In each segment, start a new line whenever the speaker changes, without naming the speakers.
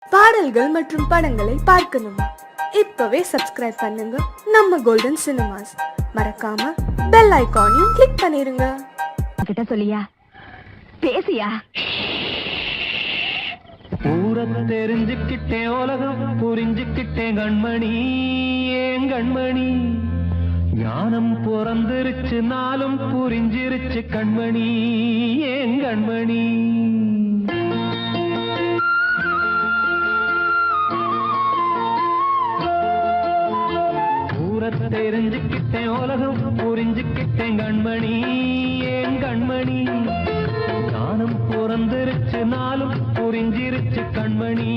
பாடல்கள் மற்றும் படங்களை பார்க்கணுமா? இப்பவே சப்ஸ்கிரைப் பண்ணுங்க நம்ம கோல்டன் சினிமாஸ். மறக்காம பெல் ஐகானையும் கிளிக் பண்ணிருங்க.
கிட்ட சொல்லியா பேசியா?
ஊரத்தை தெரிஞ்சுக்கிட்டேன், உலகம் புரிஞ்சுக்கிட்டேன் கண்மணி, ஏன் கண்மணி. ஞானம் பிறந்திருச்சு, நாளும் புரிஞ்சிருச்சு கண்மணி, ஏன் கண்மணி. ஊரத்தை தெரிஞ்சுக்கிட்டேன், உலகம் புரிஞ்சுக்கிட்டேன் கண்மணி, ஏன் கண்மணி. ஞானம் பிறந்திருச்சு, நாளும் புரிஞ்சிருச்சு கண்மணி,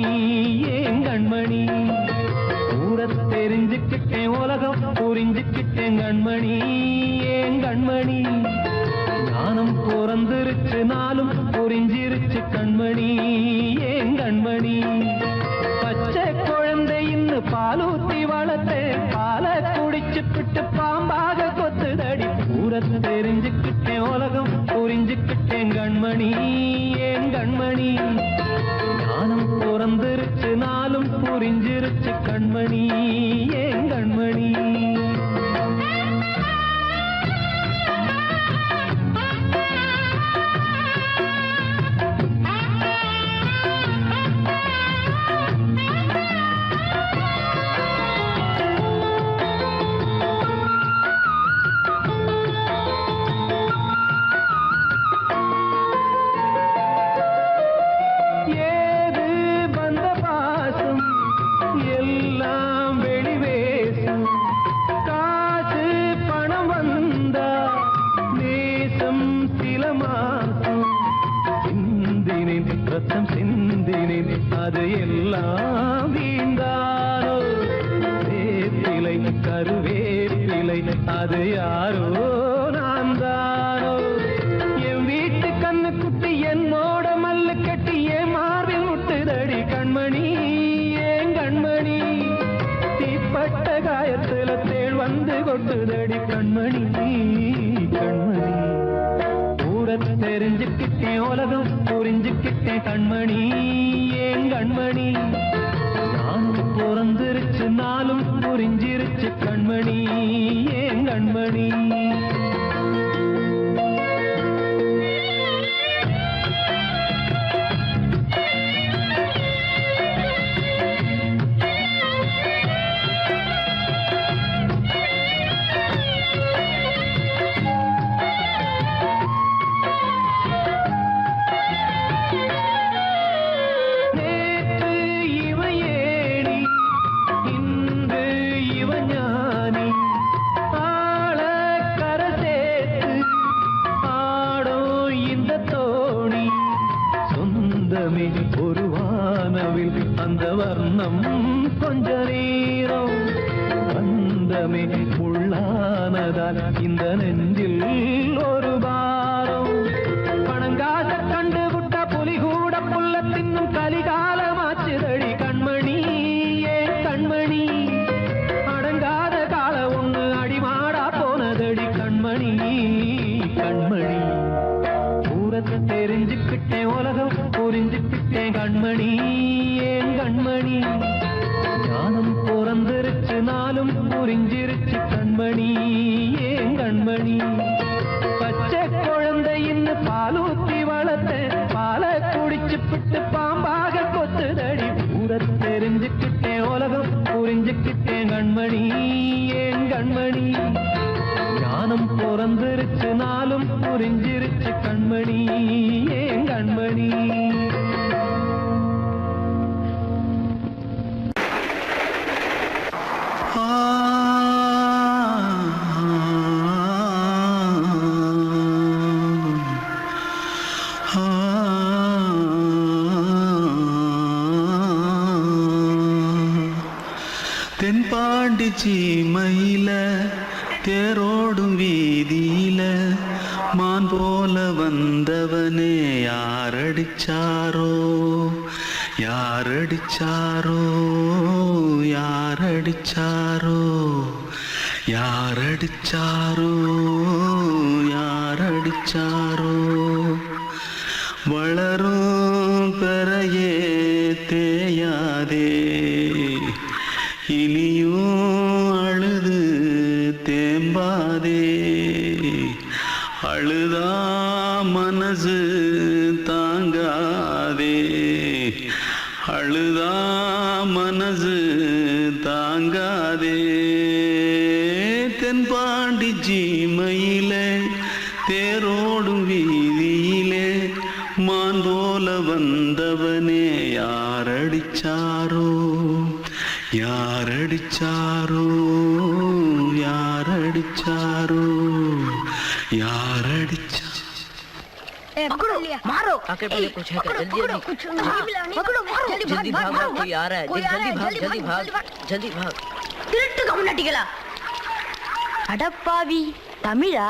ஏன் கண்மணி. ஊரத் தெரிஞ்சுக்கிட்டேன், உலகம் புரிஞ்சுக்கிட்டேன் கண்மணி, ஏன் கண்மணி. ஞானம் பிறந்திருச்சு, நாளும் புரிஞ்சிருச்சு கண்மணி, ஏன் கண்மணி. பச்சை குழந்தை இன்னும் பாலூத்தி வளர்த்து பால குடிச்சு பிட்டு பாம்பாக கொத்துதடி. ஊரத் தெரிஞ்சுக்கிட்டேன், உலகம் புரிஞ்சுக்கிட்டேன் கண்மணி, ஏன் கண்மணி. ஞானம் பிறந்திருச்சு, நாளும் புரிஞ்சிருச்சு கண்மணி, ஏன் கண்மணி. ரத்தம் சிந்தினேன், அது எல்லாம் வீண்டானோ. வேப்பிலை கருவேப்பிலை, அது யாரோ நான் தானோ. என் வீட்டு கண்ணு குட்டி என்னோட மல்லு கட்டி என் மார்பில் முட்டுதடி கண்மணி, ஏன் கண்மணி. தீப்பட்ட காயத்துல தேள் வந்து கொட்டுதடி கண்மணி, கண்மணி. தெரிஞ்சுக்கிட்டேன், உலகம் புரிஞ்சுக்கிட்டேன் கண்மணி, ஏன் கண்மணி. நானும் பிறந்திருச்சு, நாளும் புரிஞ்சிருச்சு கண்மணி, ஏன் கண்மணி. ஒரு வானவில் அந்த வர்ணம் கொஞ்ச நேரம் வந்தமே உள்ளானதால் இந்த நெஞ்சில் ஒரு பாரம். பணங்காச கண்டு விட்ட புலி கூட புல்ல தின்னும் கலிகாலமாச்சுதடி கண்மணி, ஏன் கண்மணி. அடங்காத கால ஒண்ணு அடிமாடா போனதடி கண்மணி, கண்மணி. ஊரத்தை தெரிஞ்சுக்கிட்டேன், உலகம் புரிஞ்சுக்கிட்டேன் கண்மணி, ஏன் கண்மணி. ஞானம் பிறந்திருச்சு, நாளும் புரிஞ்சிருச்சு கண்மணி, ஏன் கண்மணி. பச்சை குழந்தை இன்னும் பாலூத்தி வளர்த்து பால குடிச்சு பிட்டு பாம்பாக கொத்துதடி. ஊரத் தெரிஞ்சுக்கிட்டேன், உலகம் புரிஞ்சுக்கிட்டேன் கண்மணி, ஏன் கண்மணி. ஞானம் பிறந்திருச்சு, நாளும் புரிஞ்சிருச்சு கண்மணி, ஏன் கண்மணி.
தென்பாண்டி சீமையில தேரோடும் வீதியில மான் போல வந்தவனே யாரடிச்சாரோ, யாரடிச்சாரோ, யாரடிச்சாரோ, யாரடிச்சாரோ, யாரடிச்சாரோ. வளரும் பெறையே தே தேயாதே இனியும் அழுது தேம்பாதே அழுதா மனசு தாங்காதே அழுதா மனசு தாங்காதே தென்பாண்டி சீமையிலே தேரோடும் வீதியிலே மான் போல வந்தவனே யாரடிச்சாரோ யாரடிச்சாரோ யாரடிச்சாரோ யாரடிச்சா
पकड़ो मारो
आके पहले कुछ है क्या? जल्दी
पकड़ो मारो
जल्दी भाग भाग कोई आ रहा है जल्दी भाग जल्दी भाग
திருட்டு கம்முனட்டிகளா அடப்பாவி தமிழா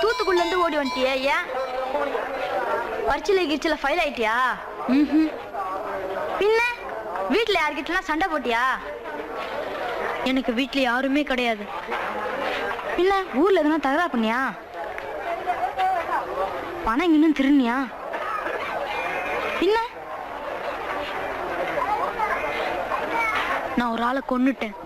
தூத்துக்குள்ள இருந்து ஓடி வந்துட்டியா ஏன் பரிச்சையில கிரிச்சில ஃபைல் ஆயிட்டியா பின்ன வீட்டுல யார்கிட்டலாம் சண்டை போட்டியா எனக்கு வீட்டுல யாருமே கிடையாது பின்ன ஊர்ல எதுனா தகராறு பண்ணியா பணம் இன்னும் திருநியா பின்ன நான் ஒரு ஆளை கொன்னுட்டேன்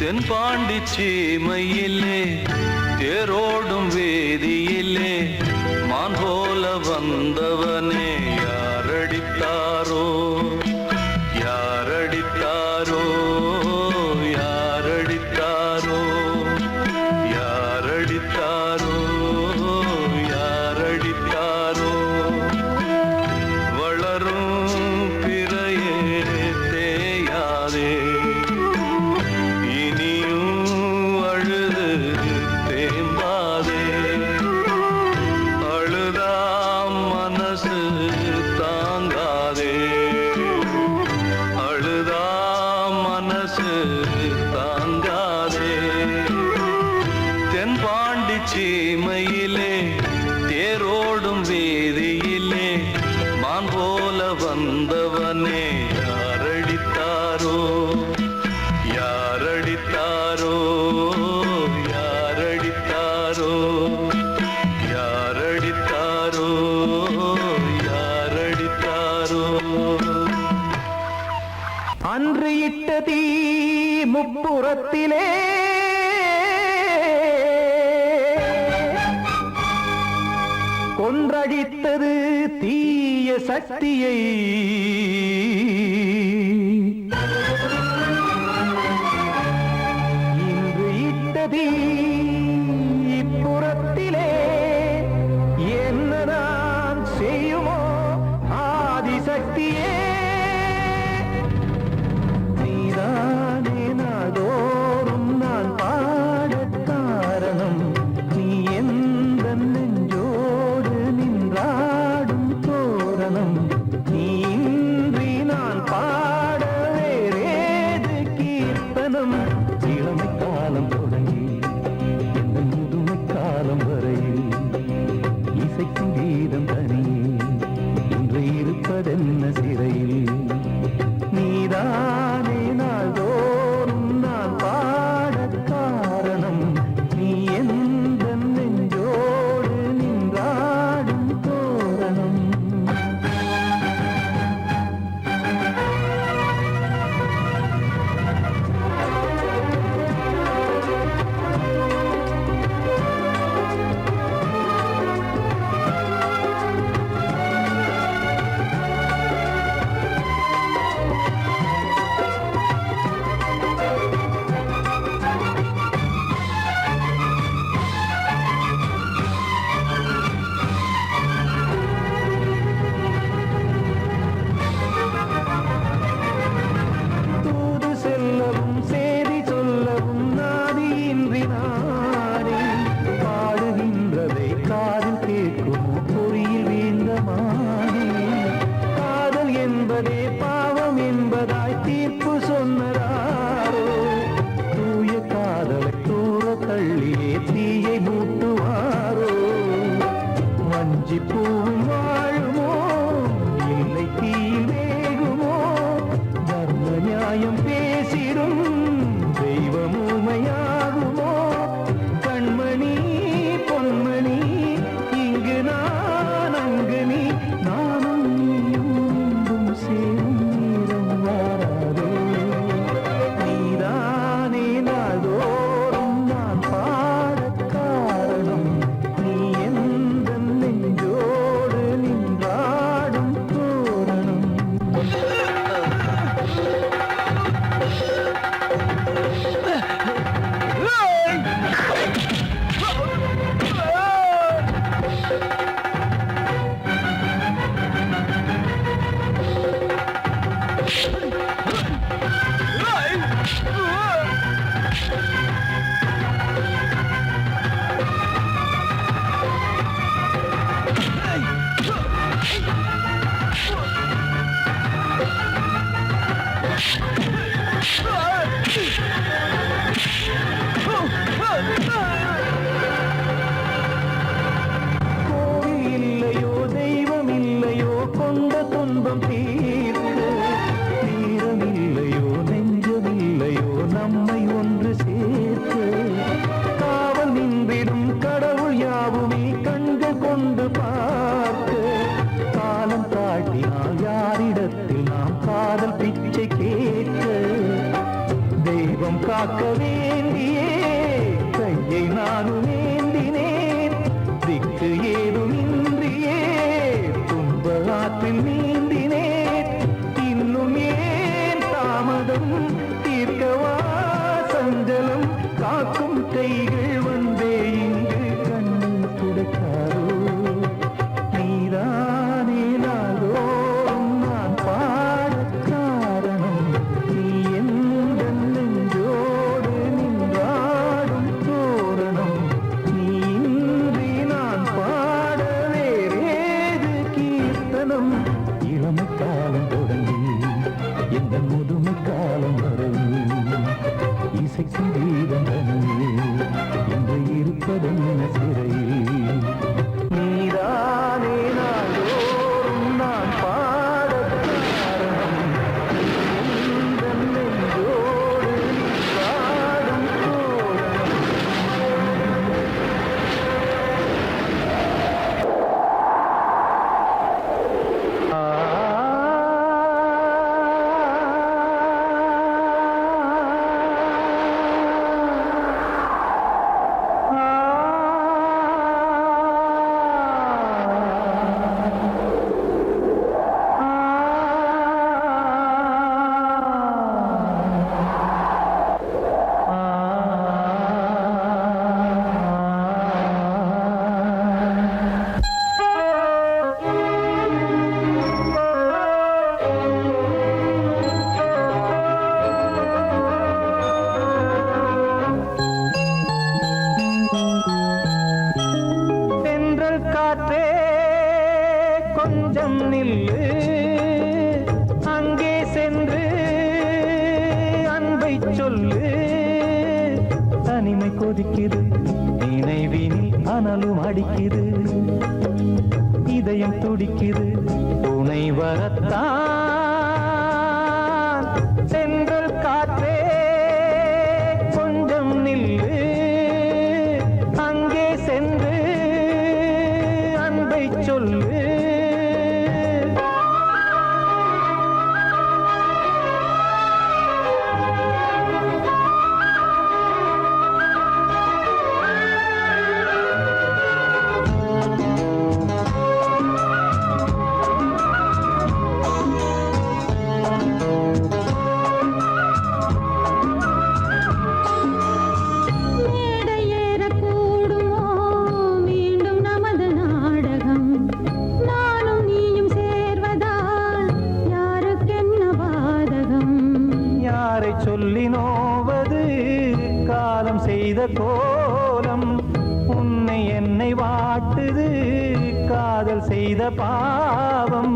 தென்பாண்டி சீமையிலே தேரோடும் வேதியிலே மான் போல வந்தவனே யாரடித்தாரோ யாரடித்தாரோ யாரடித்தாரோ யாரடித்தாரோ யாரடித்தாரோ வளரும் பிறையே தேயாதே சீமையிலே தேரோடும் வேதியிலே மான் போல வந்தவனே யாரடித்தாரோ யாரடித்தாரோ யாரடித்தாரோ யாரடித்தாரோ யாரடித்தாரோ அன்று இட்ட தீ முப்புறத்திலே கொன்றடித்தது தீய சக்தியை இன்று இட்டதீ இப்புறத்திலே என்னதான் செய்யுமோ ஆதிசக்தியே நீதானே நாள்தோறும் நான் பாடக் காரணம் நீ எந்த நெஞ்சோடு நின்றாடும் தோரணம் நீ இன்றி நான் பாட வேறேது கீர்த்தனம் இளமை காலம் தொடங்கி இந்த முதுமை காலம் வரையில் இசைக்கும் கீதம் தனியே இன்று இருப்பதென்ன சிறையில் நீதானே நாள்தோறும் நான் பாடக் காரணம் நீ எந்த நெஞ்சோடு நின்றாடும் தோரணம் கோவில் இல்லையோ தெய்வம் இல்லையோ கொண்ட துன்பம் தீர்க்க தீரம் இல்லையோ நெஞ்சமில்லையோ நம்மை ஒன்று சேர்க்க காவல் நின்றிடும் கடவுள் யாவுமே கண்கள் கொண்டு பார்க்க காலம் தாட்டினால் யாரிடத்தில் நாம் காதல் பிச்சை கேட்க தெய்வம் காக்க வேண்டியே கையை நானும் ஏந்தினேன் திக்கு ஏதுமின்றியே துன்ப ஆற்றில் நீந்தினேன் இன்னும் ஏன் தாமதம் தீர்க்கவா சஞ்சலம் காக்கும் கைகள் வந்தே இங்கு கண்ணீர் துடைக்காரோ நீதானே நாளோறும் நான் பாடக் காரணம் நீ எந்த நெஞ்சோடு நின்றாடும் தோரணம் நீ இன்றி நான் பாட வேறேது கீர்த்தனம் இளமை காலம் தொடங்கி எந்த முதுமை காலம் வரையில் இசை சங்கீதம் தனியே என்று இருப்பதென்ன சிறையில் நீதானே நாளோறும் நான் பாடக் காரணம் எந்த நெஞ்சோடு நின்றாடும் தோரணம் தென்றல் காற்றே கொஞ்சம் நில்லு அங்கே சென்று அன்பை சொல்லு தனிமை கொதிக்குது நினைவினில் அனலும் அடிக்குது இதயம் துடிக்குது துணை வரத்தான் தென்றல் காற்றே கொஞ்சம் நில்லு அங்கே சென்று அன்பை சொல்லு யாரை சொல்லி நோவது காலம் செய்த கோலம் உன்னை என்னை வாட்டுது காதல் செய்த பாவம்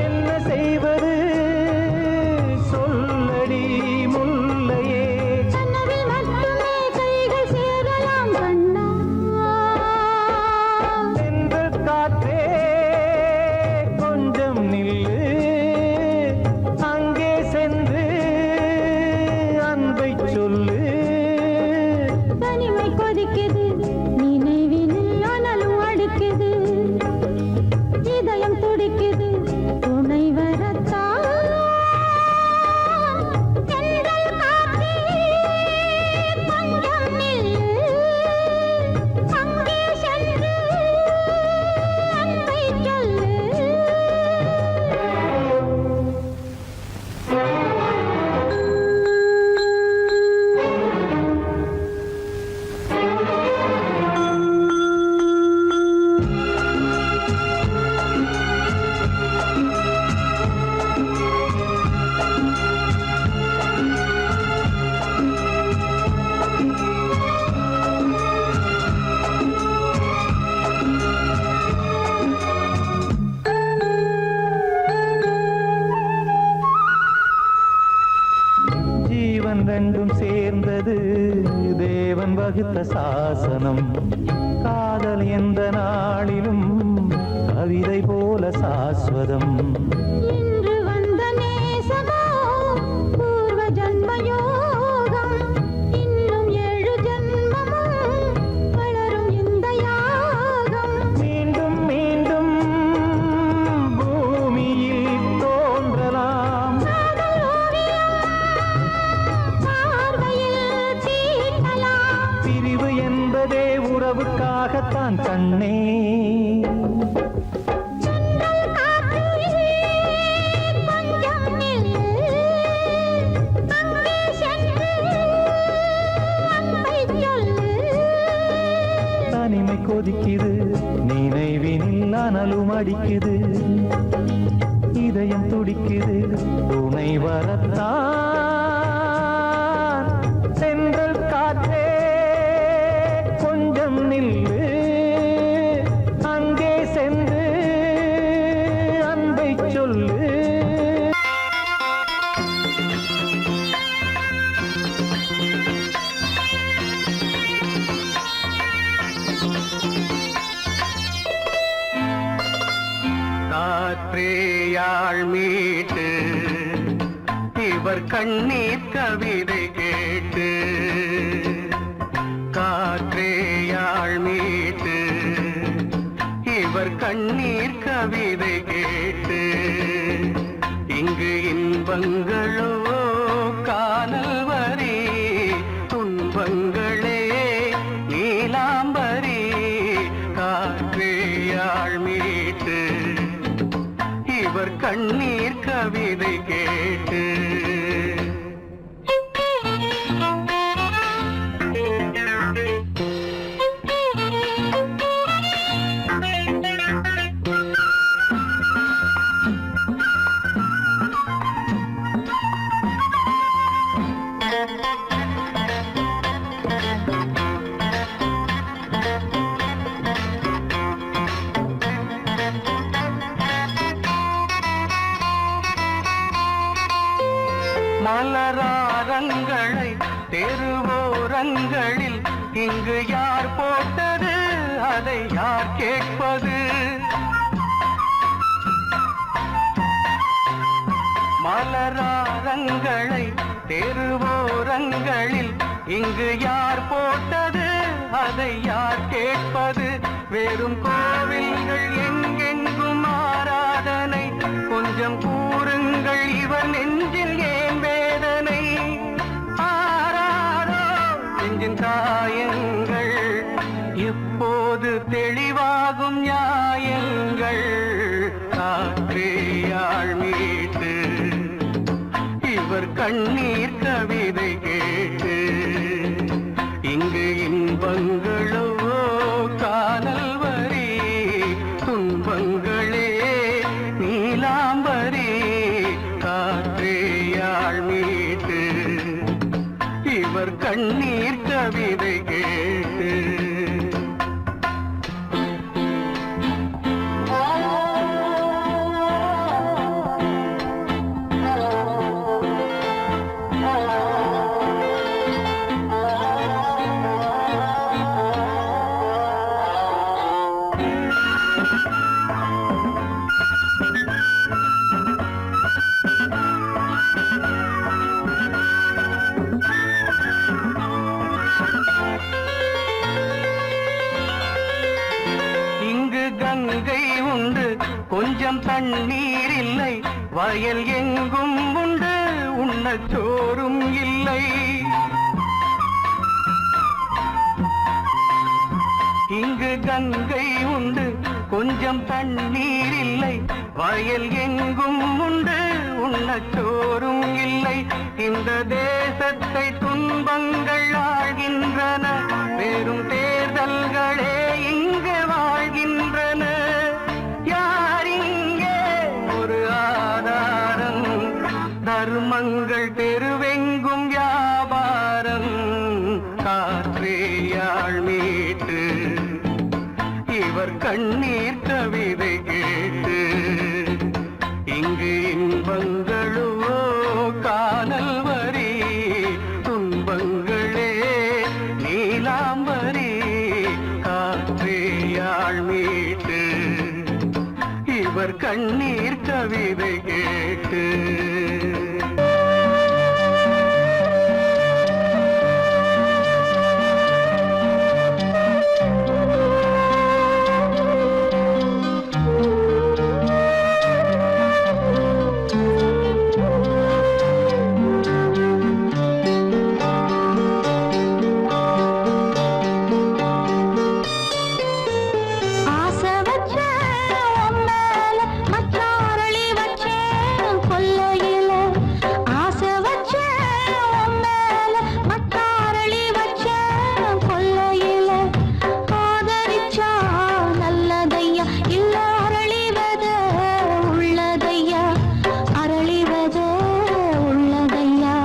என்ன செய்வது சொல்லடி முல்லையே தென்றல் காற்றே கொஞ்சம் நில்லு அங்கே சென்று அன்பை சொல்லு
தனிமை கொதிக்குது நீ
வகுத்த சாசனம். காதல் எந்த நாளிலும் கவிதை போல சாஸ்வதம்.
இன்று வந்த நேசமோ பூர்வ ஜன்ம யோகம். இன்னும் 7 ஜன்மமும் வளரும் இந்த யாகம்.
மீண்டும் மீண்டும் பூமியில் தோன்றலாம்.
காதல் ஓவியம் பார்வையில் தீட்டலாம்.
பிரிவு என்பதே உறவுக்காகத்தான் கண்ணே.
சென்றல் காற்றிலே கொஞ்சம் நில்லு. அங்கே சென்று அன்பை சொல்லு.
தனிமை கொதிக்குது, நினைவினில் அனலும் அடிக்குது. இதயம் துடிக்குது, துணை வரத்தான். சென்றல் காற்றே கொஞ்சம் நில்லு. அங்கே சென்று அன்பை சொல்லு.
காற்றேயாள் மீட்டு இவர் கண்ணீர் கவிதை கேட்டு. காற்றேயாள் மீட்டு இவர் கண்ணீர் கவிதை கேட்டு. இங்கு இன்பங்களோ காணல் வரி, துன்பங்களே நீலாம்பரி. காற்றேயாள் மீட்டு இவர் கண்ணீர் கவிதை கேட்டு. மலராரங்களை தெருவோரங்களில் இங்கு யார் போட்டது, அதை யார் கேட்பது? மலராரங்களை தெருவோரங்களில் இங்கு யார் போட்டது, அதை யார் கேட்பது? வெறும் கோவில்கள் எங்கெங்கும் ஆராதனை, கொஞ்சம் கூறுங்கள் இவர் நெஞ்சில் ஏன் வேதனை? ஆராரோ நெஞ்சின் காயங்கள், எப்போது தெளிவாகும் நியாயங்கள்? காற்றேயாள் மீட்டு இவர் கண்ணீர் கவிதை கேட்டு. இங்கு இன்பங்களோ காணல் வரி, துன்பங்களே நீலாம்பரி. காற்றேயாள் மீட்டு இவர் கண்ணீர் கவிதை கேட்டு. கங்கை உண்டு, கொஞ்சம் தண்ணீர் இல்லை. வயல் எங்கும் உண்டு, உண்ணச் சோறும் இல்லை. இங்கு கங்கை உண்டு, கொஞ்சம் தண்ணீர் இல்லை. வயல் எங்கும் உண்டு, உண்ணச் சோறும் இல்லை. இந்த தேசத்தை துன்பங்கள் ஆழ்கின்றன, வெறும் தேர்தல்களே இங்கு வாழ்கின்றன. யார் இங்கே ஒரு ஆதாரம்? தர்மங்கள் தெருவெங்கும் வியாபாரம். காற்றேயாள் மீட்டு இவர் கண்ணீர் கவிதை கேட்டு. இங்கு இன்பங்களோ காணல் வரி, துன்பங்களே நீலாம் கேட்டு
ஆசை வச்ச உன் மேல மச்சாரளி வச்சேன் கொல்லையில. ஆசை வச்ச உன் மேல மச்சாரளி வச்சேன் கொல்லையில. ஆதரிச்சா நல்லதையா இல்ல அரளிவத உள்ளதையா, அரளிவத உள்ளதையா.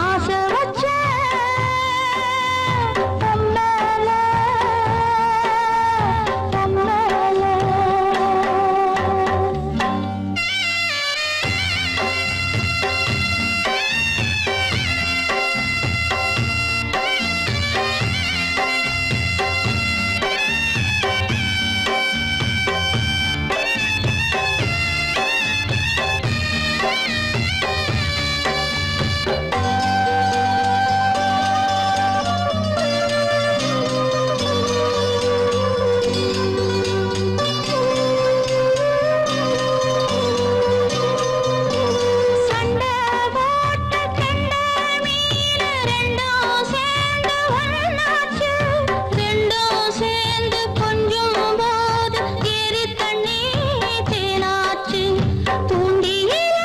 ஆசை வச்ச உன் மேல உன் மேல. சண்டை போட்ட கெண்டை மீன் ரெண்டும் சேர்ந்து ஒண்ணாச்சு. ரெண்டும் சேர்ந்து கொஞ்சும் போது ஏரி தண்ணி தேனாச்சு. தூண்டியில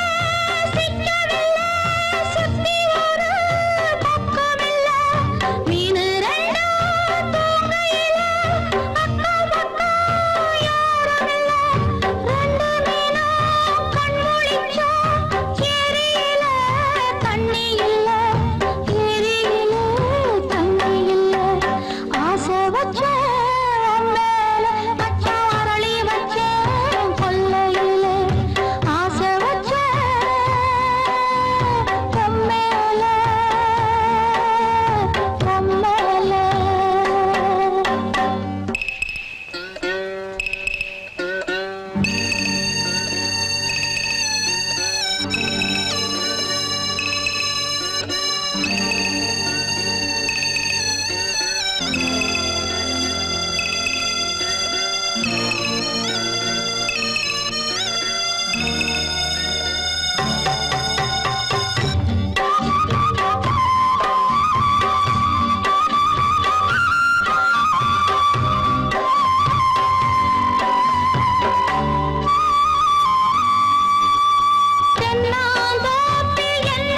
சிக்கவில்லை, சுத்தி ஒரு பக்கமில்லை. மீன் ரெண்டும் தூங்கையில அக்கம் பக்கம் யாருமில்லை. ரெண்டு மீனும் கண் முழிச்சா ஏரியில தண்ணி இல்ல, ஏரியில தண்ணி இல்ல. ஆசை வச்ச உன் மேல மச்சான் அரளி வச்சேன் கொல்லையில. ஆசை வச்ச உன் மேல உன் மேல. தென்னாந்தோப்பில் என்ன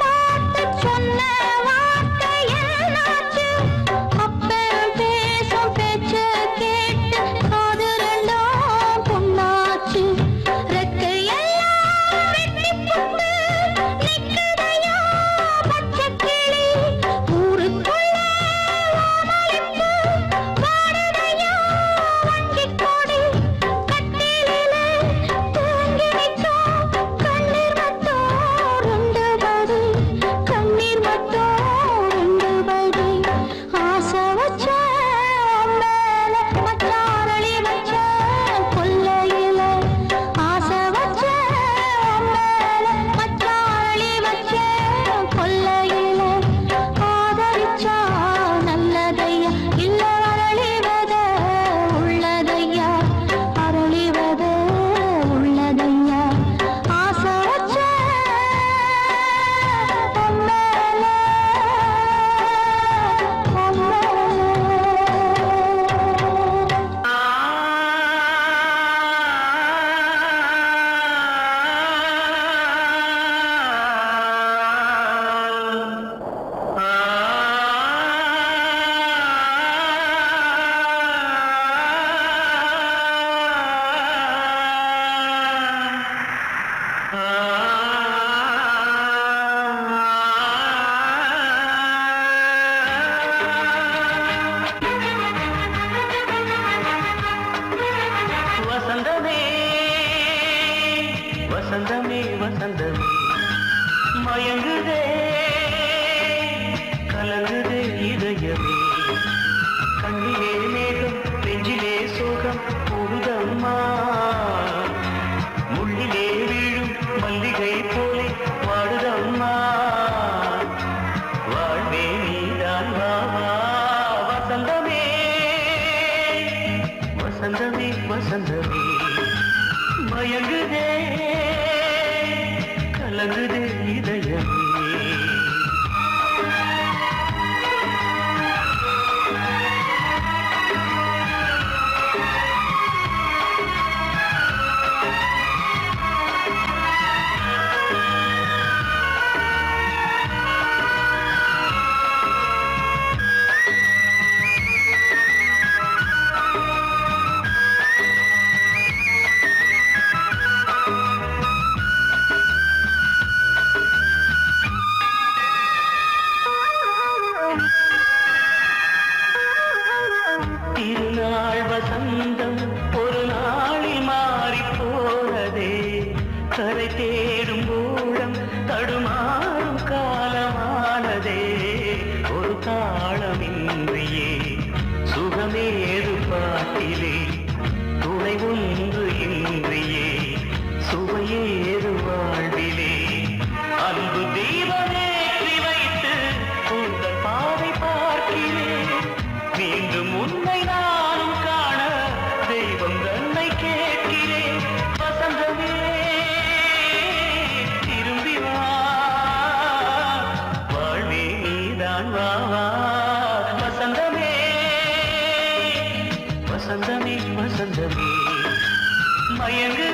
பார்த்து சொன்ன வார்த்தை என்னாச்சு? அப்பன் பேசும் பேச்ச கேட்டு காது ரெண்டும் புண்ணாச்சு. ரெக்கையெல்லாம் வெட்டிப் புட்டு நிக்குதையா பச்சைக் கிளி. ஊருக்குள்ள ஓமளிப்பு வாடுதையா வஞ்சிக் கொடி. கட்டிலிலே தூங்கி நிற்கும் கண்ணீர் மட்டும் ரெண்டு படி, கண்ணீர் மட்டும் ரெண்டு படி. ஆசை வச்ச உன் மேல மச்சாரளி வச்சேன் கொல்லையில. ஆசை வச்ச உன் மேல மச்சாரளி வச்சேன் கொல்லையில. ஆதரிச்சா நல்லதையா இல்ல அரளிவத உள்ளதையா, அரளிவத உள்ளதையா. ஆசை வச்ச உன் மேல உன் மேல.
வசந்தமே வசந்தமே வசந்தமே மயங்குதே கலங்குதே இதயமே. கண்ணிலே மேகம் நெஞ்சிலே சோகம் போடுதம்மா. முள்ளிலே வீழும் மல்லிகை போலே வாடுதம்மா வாழ்வே நீதான் வா வா வசந்தமே வசந்தமே வசந்தமே மயங்குதே கலங்குதே இதயமே திருநாள் வசந்தம் ஒரு நாளில் மாறி போனதே கரை தேடும் ஊழம் தடுமாறும் காலமானதே ஒரு தாளமின்றியே சுகமேது பாட்டிலே துணை ஒன்று இன்றியே சுவையேது வாழ்விலே அன்பு தீபமேற்றி வைத்து உங்கள் பாதை பார்க்கிறேன் மீண்டும் உன்னை நானும் காண தெய்வம் தன்னை கேட்கிறேன் வசந்தமே திரும்பி வா வாழ்வே நீதான் வா வா வசந்தமே வசந்தமே வசந்தமே மயங்கு